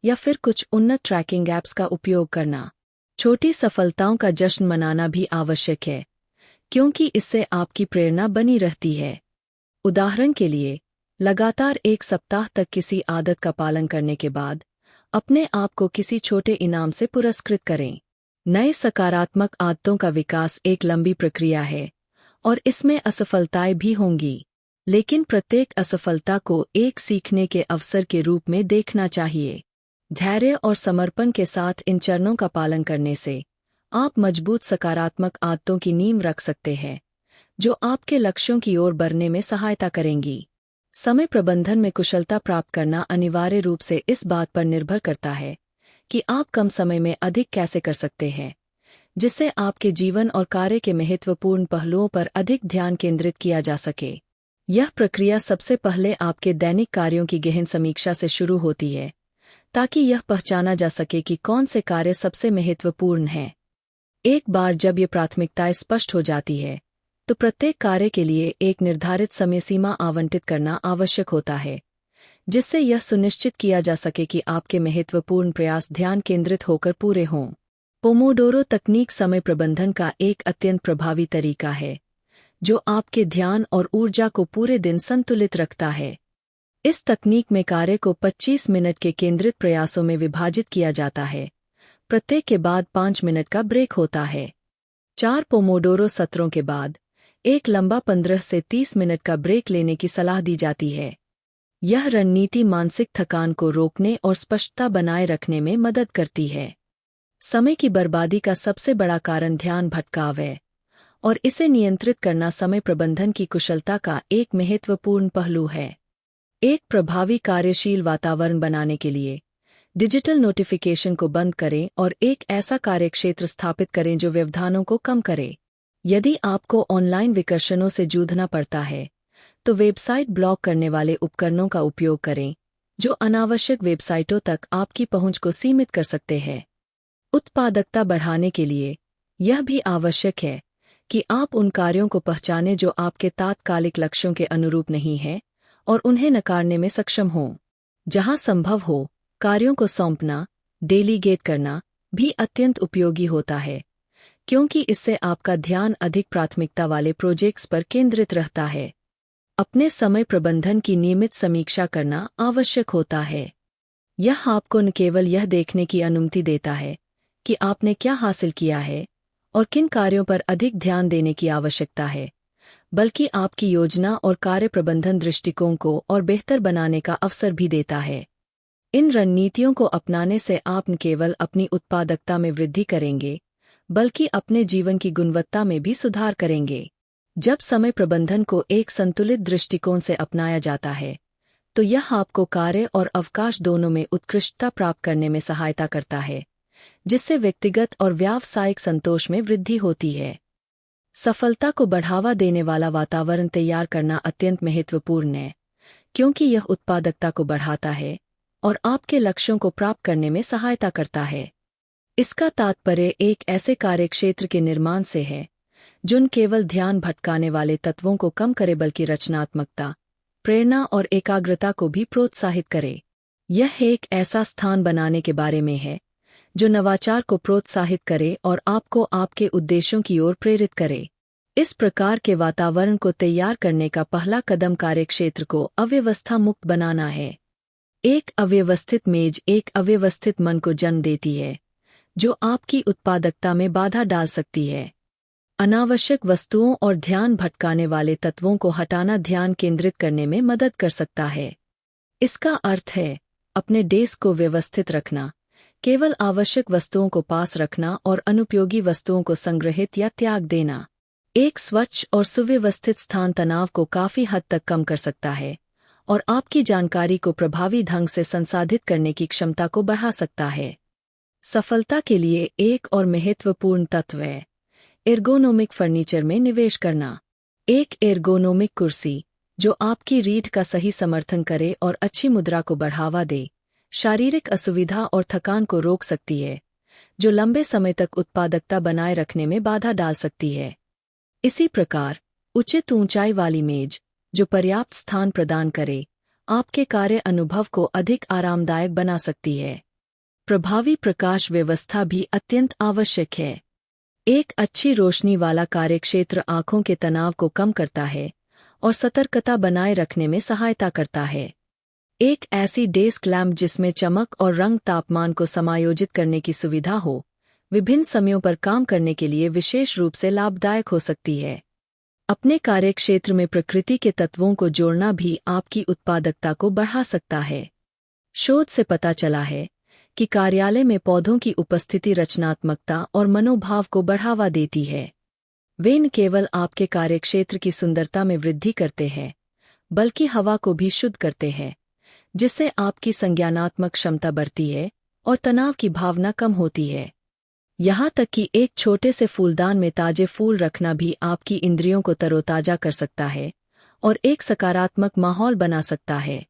या फिर कुछ उन्नत ट्रैकिंग ऐप्स का उपयोग करना। छोटी सफलताओं का जश्न मनाना भी आवश्यक है, क्योंकि इससे आपकी प्रेरणा बनी रहती है। उदाहरण के लिए, लगातार एक सप्ताह तक किसी आदत का पालन करने के बाद अपने आप को किसी छोटे इनाम से पुरस्कृत करें। नए सकारात्मक आदतों का विकास एक लंबी प्रक्रिया है और इसमें असफलताएं भी होंगी, लेकिन प्रत्येक असफलता को एक सीखने के अवसर के रूप में देखना चाहिए। धैर्य और समर्पण के साथ इन चरणों का पालन करने से आप मजबूत सकारात्मक आदतों की नींव रख सकते हैं, जो आपके लक्ष्यों की ओर बढ़ने में सहायता करेंगी। समय प्रबंधन में कुशलता प्राप्त करना अनिवार्य रूप से इस बात पर निर्भर करता है कि आप कम समय में अधिक कैसे कर सकते हैं, जिससे आपके जीवन और कार्य के महत्वपूर्ण पहलुओं पर अधिक ध्यान केंद्रित किया जा सके। यह प्रक्रिया सबसे पहले आपके दैनिक कार्यों की गहन समीक्षा से शुरू होती है, ताकि यह पहचाना जा सके कि कौन से कार्य सबसे महत्वपूर्ण हैं। एक बार जब ये प्राथमिकताएं स्पष्ट हो जाती है, तो प्रत्येक कार्य के लिए एक निर्धारित समय सीमा आवंटित करना आवश्यक होता है, जिससे यह सुनिश्चित किया जा सके कि आपके महत्वपूर्ण प्रयास ध्यान केंद्रित होकर पूरे हों। पोमोडोरो तकनीक समय प्रबंधन का एक अत्यंत प्रभावी तरीका है, जो आपके ध्यान और ऊर्जा को पूरे दिन संतुलित रखता है। इस तकनीक में कार्य को 25 मिनट के केंद्रित प्रयासों में विभाजित किया जाता है। प्रत्येक के बाद 5 मिनट का ब्रेक होता है। 4 पोमोडोरो सत्रों के बाद एक लंबा 15 से 30 मिनट का ब्रेक लेने की सलाह दी जाती है। यह रणनीति मानसिक थकान को रोकने और स्पष्टता बनाए रखने में मदद करती है। समय की बर्बादी का सबसे बड़ा कारण ध्यान भटकाव है, और इसे नियंत्रित करना समय प्रबंधन की कुशलता का एक महत्वपूर्ण पहलू है। एक प्रभावी कार्यशील वातावरण बनाने के लिए डिजिटल नोटिफिकेशन को बंद करें और एक ऐसा कार्यक्षेत्र स्थापित करें जो व्यवधानों को कम करे। यदि आपको ऑनलाइन विकर्षणों से जूझना पड़ता है, तो वेबसाइट ब्लॉक करने वाले उपकरणों का उपयोग करें, जो अनावश्यक वेबसाइटों तक आपकी पहुंच को सीमित कर सकते हैं। उत्पादकता बढ़ाने के लिए यह भी आवश्यक है कि आप उन कार्यों को पहचानें जो आपके तात्कालिक लक्ष्यों के अनुरूप नहीं हैं और उन्हें नकारने में सक्षम हों। जहां संभव हो, कार्यों को सौंपना, डेलीगेट करना भी अत्यंत उपयोगी होता है, क्योंकि इससे आपका ध्यान अधिक प्राथमिकता वाले प्रोजेक्ट्स पर केंद्रित रहता है। अपने समय प्रबंधन की नियमित समीक्षा करना आवश्यक होता है। यह आपको न केवल यह देखने की अनुमति देता है कि आपने क्या हासिल किया है और किन कार्यों पर अधिक ध्यान देने की आवश्यकता है, बल्कि आपकी योजना और कार्य प्रबंधन दृष्टिकोण को और बेहतर बनाने का अवसर भी देता है। इन रणनीतियों को अपनाने से आप न केवल अपनी उत्पादकता में वृद्धि करेंगे, बल्कि अपने जीवन की गुणवत्ता में भी सुधार करेंगे। जब समय प्रबंधन को एक संतुलित दृष्टिकोण से अपनाया जाता है, तो यह आपको कार्य और अवकाश दोनों में उत्कृष्टता प्राप्त करने में सहायता करता है, जिससे व्यक्तिगत और व्यावसायिक संतोष में वृद्धि होती है। सफलता को बढ़ावा देने वाला वातावरण तैयार करना अत्यंत महत्वपूर्ण है, क्योंकि यह उत्पादकता को बढ़ाता है और आपके लक्ष्यों को प्राप्त करने में सहायता करता है। इसका तात्पर्य एक ऐसे कार्यक्षेत्र के निर्माण से है जो न केवल ध्यान भटकाने वाले तत्वों को कम करे, बल्कि रचनात्मकता, प्रेरणा और एकाग्रता को भी प्रोत्साहित करे। यह एक ऐसा स्थान बनाने के बारे में है जो नवाचार को प्रोत्साहित करे और आपको आपके उद्देश्यों की ओर प्रेरित करे। इस प्रकार के वातावरण को तैयार करने का पहला कदम कार्यक्षेत्र को अव्यवस्था मुक्त बनाना है। एक अव्यवस्थित मेज एक अव्यवस्थित मन को जन्म देती है, जो आपकी उत्पादकता में बाधा डाल सकती है। अनावश्यक वस्तुओं और ध्यान भटकाने वाले तत्वों को हटाना ध्यान केंद्रित करने में मदद कर सकता है। इसका अर्थ है अपने डेस्क को व्यवस्थित रखना, केवल आवश्यक वस्तुओं को पास रखना और अनुपयोगी वस्तुओं को संग्रहित या त्याग देना। एक स्वच्छ और सुव्यवस्थित स्थान तनाव को काफी हद तक कम कर सकता है और आपकी जानकारी को प्रभावी ढंग से संसाधित करने की क्षमता को बढ़ा सकता है। सफलता के लिए एक और महत्वपूर्ण तत्व है एर्गोनोमिक फर्नीचर में निवेश करना। एक एर्गोनोमिक कुर्सी जो आपकी रीढ़ का सही समर्थन करे और अच्छी मुद्रा को बढ़ावा दे, शारीरिक असुविधा और थकान को रोक सकती है, जो लंबे समय तक उत्पादकता बनाए रखने में बाधा डाल सकती है। इसी प्रकार उचित ऊंचाई वाली मेज जो पर्याप्त स्थान प्रदान करे, आपके कार्य अनुभव को अधिक आरामदायक बना सकती है। प्रभावी प्रकाश व्यवस्था भी अत्यंत आवश्यक है। एक अच्छी रोशनी वाला कार्यक्षेत्र आंखों के तनाव को कम करता है और सतर्कता बनाए रखने में सहायता करता है। एक ऐसी डेस्क लैंप जिसमें चमक और रंग तापमान को समायोजित करने की सुविधा हो, विभिन्न समयों पर काम करने के लिए विशेष रूप से लाभदायक हो सकती है। अपने कार्यक्षेत्र में प्रकृति के तत्वों को जोड़ना भी आपकी उत्पादकता को बढ़ा सकता है। शोध से पता चला है कि कार्यालय में पौधों की उपस्थिति रचनात्मकता और मनोभाव को बढ़ावा देती है। वे न केवल आपके कार्यक्षेत्र की सुंदरता में वृद्धि करते हैं, बल्कि हवा को भी शुद्ध करते हैं, जिससे आपकी संज्ञानात्मक क्षमता बढ़ती है और तनाव की भावना कम होती है। यहाँ तक कि एक छोटे से फूलदान में ताजे फूल रखना भी आपकी इंद्रियों को तरोताजा कर सकता है और एक सकारात्मक माहौल बना सकता है।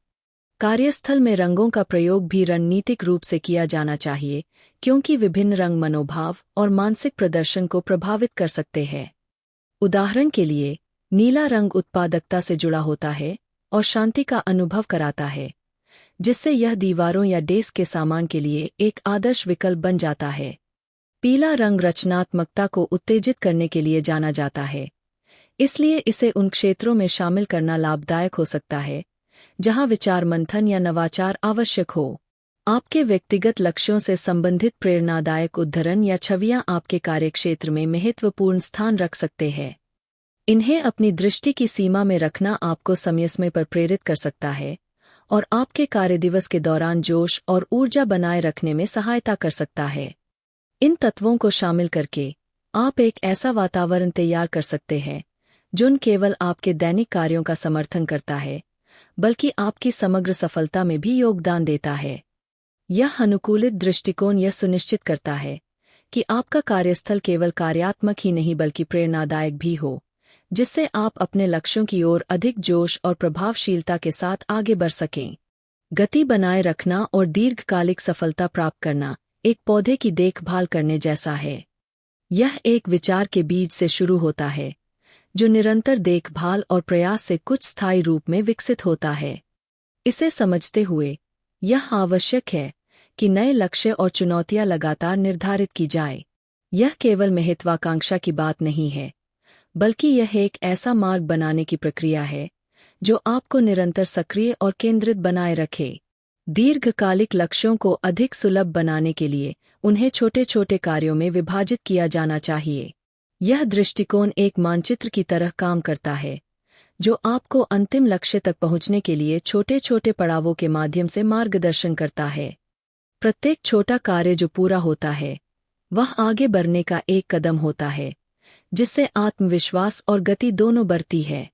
कार्यस्थल में रंगों का प्रयोग भी रणनीतिक रूप से किया जाना चाहिए, क्योंकि विभिन्न रंग मनोभाव और मानसिक प्रदर्शन को प्रभावित कर सकते हैं। उदाहरण के लिए, नीला रंग उत्पादकता से जुड़ा होता है और शांति का अनुभव कराता है, जिससे यह दीवारों या डेस्क के सामान के लिए एक आदर्श विकल्प बन जाता है। पीला रंग रचनात्मकता को उत्तेजित करने के लिए जाना जाता है, इसलिए इसे उन क्षेत्रों में शामिल करना लाभदायक हो सकता है जहां विचार मंथन या नवाचार आवश्यक हो। आपके व्यक्तिगत लक्ष्यों से संबंधित प्रेरणादायक उद्धरण या छवियां आपके कार्यक्षेत्र में महत्वपूर्ण स्थान रख सकते हैं। इन्हें अपनी दृष्टि की सीमा में रखना आपको समय समय पर प्रेरित कर सकता है और आपके कार्यदिवस के दौरान जोश और ऊर्जा बनाए रखने में सहायता कर सकता है। इन तत्वों को शामिल करके आप एक ऐसा वातावरण तैयार कर सकते हैं जो न केवल आपके दैनिक कार्यों का समर्थन करता है, बल्कि आपकी समग्र सफलता में भी योगदान देता है। यह अनुकूलित दृष्टिकोण यह सुनिश्चित करता है कि आपका कार्यस्थल केवल कार्यात्मक ही नहीं बल्कि प्रेरणादायक भी हो, जिससे आप अपने लक्ष्यों की ओर अधिक जोश और प्रभावशीलता के साथ आगे बढ़ सकें। गति बनाए रखना और दीर्घकालिक सफलता प्राप्त करना एक पौधे की देखभाल करने जैसा है। यह एक विचार के बीज से शुरू होता है, जो निरंतर देखभाल और प्रयास से कुछ स्थायी रूप में विकसित होता है। इसे समझते हुए यह आवश्यक है कि नए लक्ष्य और चुनौतियां लगातार निर्धारित की जाए। यह केवल महत्वाकांक्षा की बात नहीं है, बल्कि यह एक ऐसा मार्ग बनाने की प्रक्रिया है जो आपको निरंतर सक्रिय और केंद्रित बनाए रखे। दीर्घकालिक लक्ष्यों को अधिक सुलभ बनाने के लिए उन्हें छोटे छोटे कार्यों में विभाजित किया जाना चाहिए। यह दृष्टिकोण एक मानचित्र की तरह काम करता है, जो आपको अंतिम लक्ष्य तक पहुंचने के लिए छोटे छोटे पड़ावों के माध्यम से मार्गदर्शन करता है। प्रत्येक छोटा कार्य जो पूरा होता है, वह आगे बढ़ने का एक कदम होता है, जिससे आत्मविश्वास और गति दोनों बढ़ती है।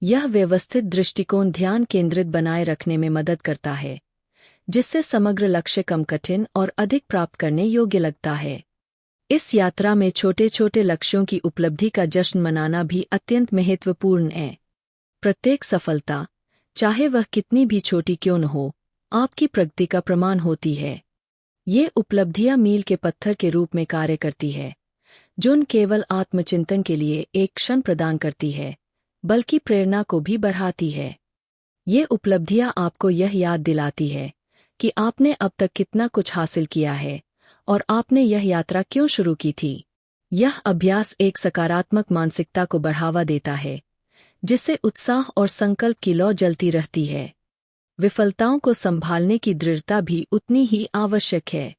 यह व्यवस्थित दृष्टिकोण ध्यान केंद्रित बनाए रखने में मदद करता है, जिससे समग्र लक्ष्य कम कठिन और अधिक प्राप्त करने योग्य लगता है। इस यात्रा में छोटे छोटे लक्ष्यों की उपलब्धि का जश्न मनाना भी अत्यंत महत्वपूर्ण है। प्रत्येक सफलता, चाहे वह कितनी भी छोटी क्यों न हो, आपकी प्रगति का प्रमाण होती है। ये उपलब्धियां मील के पत्थर के रूप में कार्य करती है, जो न केवल आत्मचिंतन के लिए एक क्षण प्रदान करती है, बल्कि प्रेरणा को भी बढ़ाती है। ये उपलब्धियां आपको यह याद दिलाती है कि आपने अब तक कितना कुछ हासिल किया है और आपने यह यात्रा क्यों शुरू की थी। यह अभ्यास एक सकारात्मक मानसिकता को बढ़ावा देता है, जिससे उत्साह और संकल्प की लौ जलती रहती है। विफलताओं को संभालने की दृढ़ता भी उतनी ही आवश्यक है।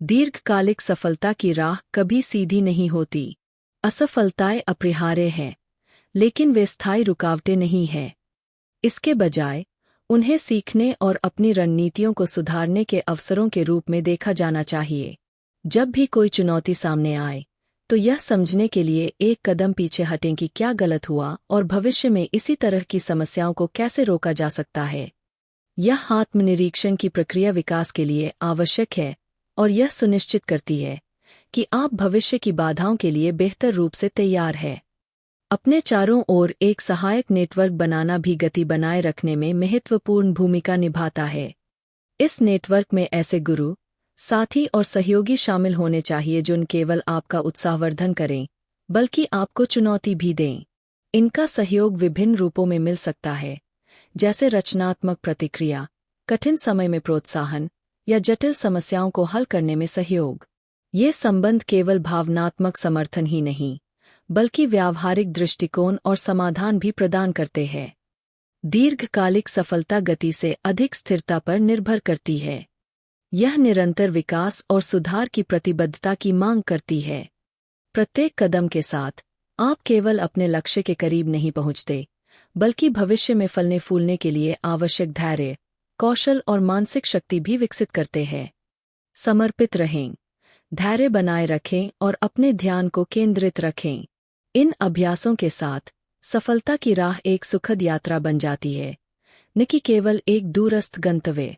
दीर्घकालिक सफलता की राह कभी सीधी नहीं होती। असफलताएं अपरिहार्य हैं, लेकिन वे स्थायी रुकावटें नहीं हैं। इसके बजाय उन्हें सीखने और अपनी रणनीतियों को सुधारने के अवसरों के रूप में देखा जाना चाहिए। जब भी कोई चुनौती सामने आए, तो यह समझने के लिए एक कदम पीछे हटें कि क्या गलत हुआ और भविष्य में इसी तरह की समस्याओं को कैसे रोका जा सकता है। यह आत्मनिरीक्षण की प्रक्रिया विकास के लिए आवश्यक है और यह सुनिश्चित करती है कि आप भविष्य की बाधाओं के लिए बेहतर रूप से तैयार हैं। अपने चारों ओर एक सहायक नेटवर्क बनाना भी गति बनाए रखने में महत्वपूर्ण भूमिका निभाता है। इस नेटवर्क में ऐसे गुरु, साथी और सहयोगी शामिल होने चाहिए जो न केवल आपका उत्साहवर्धन करें, बल्कि आपको चुनौती भी दें। इनका सहयोग विभिन्न रूपों में मिल सकता है, जैसे रचनात्मक प्रतिक्रिया, कठिन समय में प्रोत्साहन या जटिल समस्याओं को हल करने में सहयोग। ये संबंध केवल भावनात्मक समर्थन ही नहीं, बल्कि व्यावहारिक दृष्टिकोण और समाधान भी प्रदान करते हैं। दीर्घकालिक सफलता गति से अधिक स्थिरता पर निर्भर करती है। यह निरंतर विकास और सुधार की प्रतिबद्धता की मांग करती है। प्रत्येक कदम के साथ आप केवल अपने लक्ष्य के करीब नहीं पहुंचते, बल्कि भविष्य में फलने फूलने के लिए आवश्यक धैर्य, कौशल और मानसिक शक्ति भी विकसित करते हैं। समर्पित रहें, धैर्य बनाए रखें और अपने ध्यान को केंद्रित रखें। इन अभ्यासों के साथ सफलता की राह एक सुखद यात्रा बन जाती है, न कि केवल एक दूरस्थ गंतव्य।